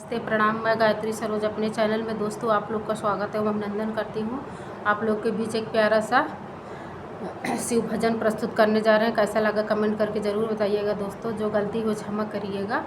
नमस्ते, प्रणाम। मैं गायत्री सरोज अपने चैनल में दोस्तों आप लोग का स्वागत एवं अभिनंदन करती हूँ। आप लोग के बीच एक प्यारा सा शिव भजन प्रस्तुत करने जा रहे हैं। कैसा लगा कमेंट करके ज़रूर बताइएगा दोस्तों। जो गलती हो क्षमा करिएगा।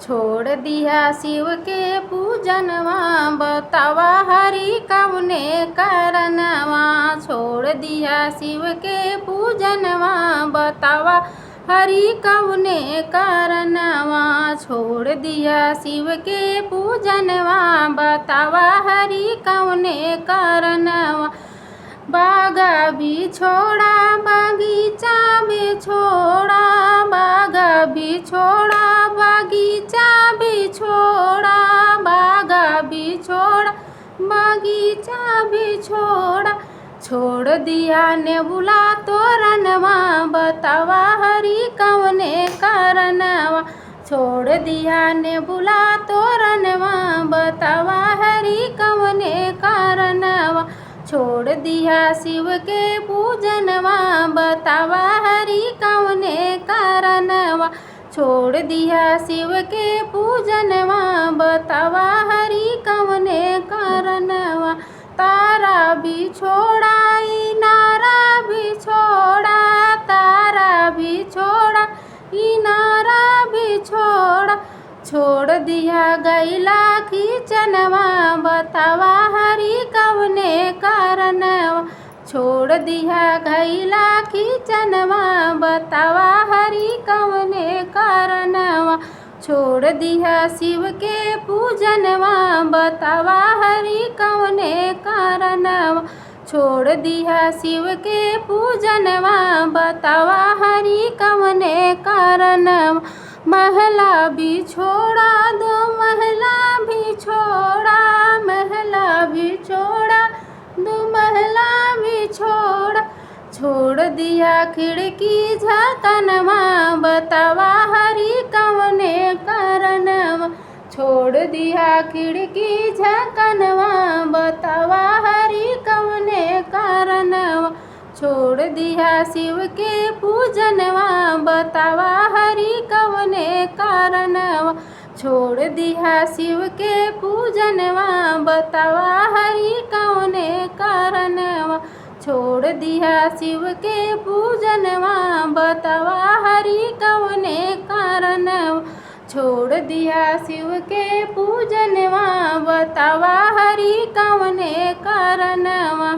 छोड़ दिया शिव के पूजनवा, बतावा हरि कवने करनवा। छोड़ दिया शिव के पूजनवा, बतावा हरि कवने करनवा। छोड़ दिया शिव के पूजनवा, बतावा हरि कवने करनवा। बागा बिछोड़ा बगीचा बिछोड़ा, बागा बिछोड़ा बगीचा बिछोड़ा, बागा बिछोड़ा बगीचा बिछोड़ा। छोड़ दिया नेबुला तोरनवा, बतावा हरि कवने करनवा। छोड़ दिया नेबुला तोरनवा, बतावा हरि कवने करनवा। छोड़ दिया शिव के पूजनवा, बतावा हरि कवने करनवा। छोड़ दिया शिव के पूजनवा, बतावा हरि कवने करनवा। तारा बिछोड़ा इनारा बिछोड़ा, तारा बिछोड़ा इनारा बिछोड़ा। छोड़ दिया गैला खींचनवा, बतावा हरि कवने करनवा। छोड़ दिया गैला खींचनवा, बतावा हरि कवने करनवा। छोड़ दिया शिव के पूजनवा, बतावा हरि कवने करनवा। छोड़ दिया शिव के पूजनवा, बतावा हरि कवने करनवा। महला बिछोड़ा दो महला बिछोड़ा, महला बिछोड़ा दो महला बिछोड़ा। छोड़ दिया खिड़की झकनवा, बतावा हरि कवने करनवा। छोड़ दिया खिड़की झकनवा, बतावा हरि कवने करनवा। छोड़ दिया शिव के पूजनवा, बतावा हरि कवने करनवा। छोड़ दिया शिव के पूजनवा, बतावा हरि कवने करनवा। छोड़ दिया शिव के पूजनवा, बतावा हरि कवने करनवा। छोड़ दिया शिव के पूजनवा, बतावा हरि कवने करनवा।